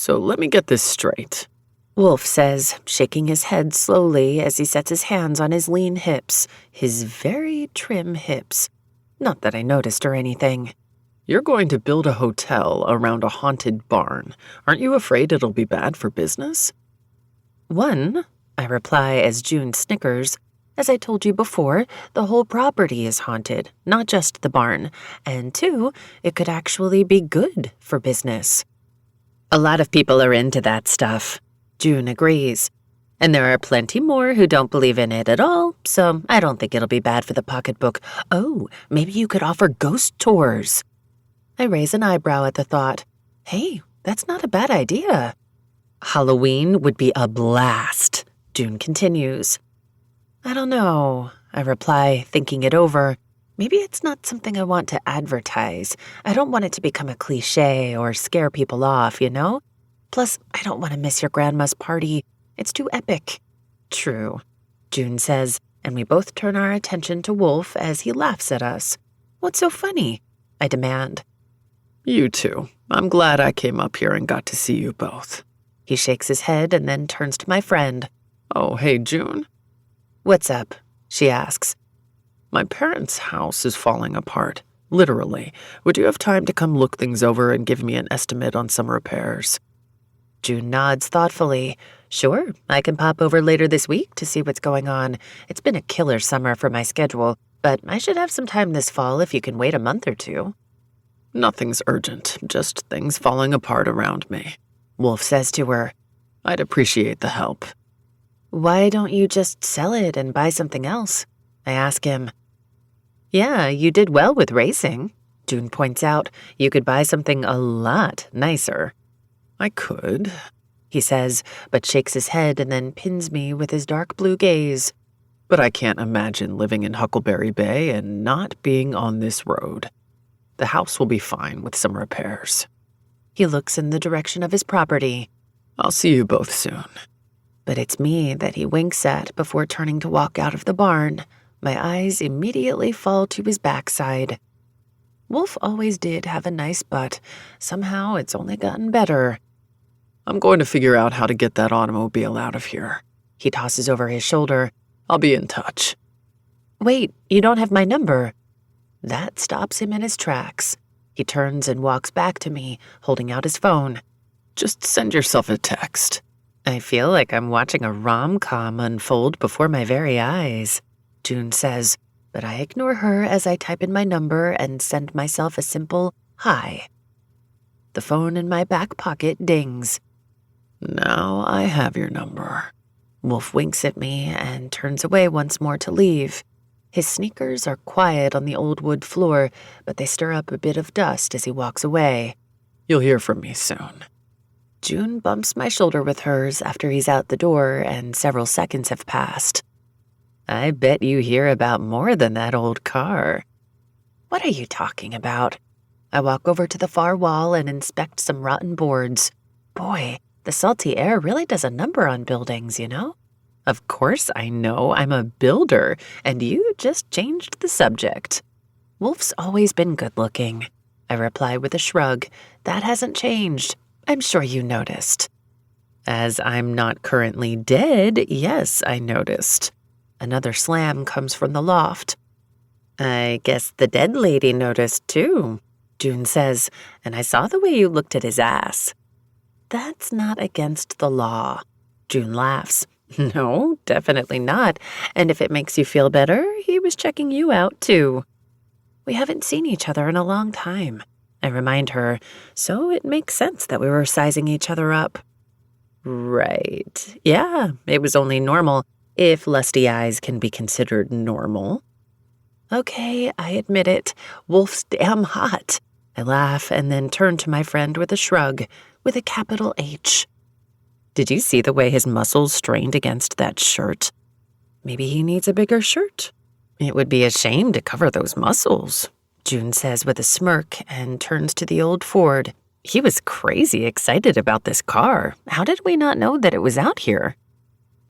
So let me get this straight. Wolfe says, shaking his head slowly as he sets his hands on his lean hips, his very trim hips. Not that I noticed or anything. You're going to build a hotel around a haunted barn. Aren't you afraid it'll be bad for business? One, I reply as June snickers. As I told you before, the whole property is haunted, not just the barn. And two, it could actually be good for business. A lot of people are into that stuff. June agrees. And there are plenty more who don't believe in it at all, so I don't think it'll be bad for the pocketbook. Oh, maybe you could offer ghost tours. I raise an eyebrow at the thought. Hey, that's not a bad idea. Halloween would be a blast, June continues. I don't know, I reply, thinking it over. Maybe it's not something I want to advertise. I don't want it to become a cliche or scare people off, you know? Plus, I don't want to miss your grandma's party. It's too epic. True, June says, and we both turn our attention to Wolfe as he laughs at us. What's so funny? I demand. You two. I'm glad I came up here and got to see you both. He shakes his head and then turns to my friend. Oh, hey, June. What's up? She asks. My parents' house is falling apart. Literally. Would you have time to come look things over and give me an estimate on some repairs? June nods thoughtfully. Sure, I can pop over later this week to see what's going on. It's been a killer summer for my schedule, but I should have some time this fall if you can wait a month or two. Nothing's urgent, just things falling apart around me, Wolfe says to her. I'd appreciate the help. Why don't you just sell it and buy something else? I ask him. Yeah, you did well with racing, June points out. You could buy something a lot nicer. I could, he says, but shakes his head and then pins me with his dark blue gaze. But I can't imagine living in Huckleberry Bay and not being on this road. The house will be fine with some repairs. He looks in the direction of his property. I'll see you both soon. But it's me that he winks at before turning to walk out of the barn. My eyes immediately fall to his backside. Wolfe always did have a nice butt. Somehow it's only gotten better. I'm going to figure out how to get that automobile out of here. He tosses over his shoulder. I'll be in touch. Wait, you don't have my number. That stops him in his tracks. He turns and walks back to me, holding out his phone. Just send yourself a text. I feel like I'm watching a rom-com unfold before my very eyes, June says, but I ignore her as I type in my number and send myself a simple hi. The phone in my back pocket dings. Now I have your number. Wolfe winks at me and turns away once more to leave. His sneakers are quiet on the old wood floor, but they stir up a bit of dust as he walks away. You'll hear from me soon. June bumps my shoulder with hers after he's out the door and several seconds have passed. I bet you hear about more than that old car. What are you talking about? I walk over to the far wall and inspect some rotten boards. Boy, the salty air really does a number on buildings, you know? Of course I know, I'm a builder, and you just changed the subject. Wolfe's always been good-looking. I reply with a shrug. That hasn't changed. I'm sure you noticed. As I'm not currently dead, yes, I noticed. Another slam comes from the loft. I guess the dead lady noticed too, June says, and I saw the way you looked at his ass. That's not against the law. June laughs. No, definitely not. And if it makes you feel better, he was checking you out too. We haven't seen each other in a long time, I remind her, so it makes sense that we were sizing each other up. Right. Yeah, it was only normal, if lusty eyes can be considered normal. Okay, I admit it. Wolfe's damn hot. I laugh and then turn to my friend with a shrug, with a capital H. Did you see the way his muscles strained against that shirt? Maybe he needs a bigger shirt. It would be a shame to cover those muscles, June says with a smirk and turns to the old Ford. He was crazy excited about this car. How did we not know that it was out here?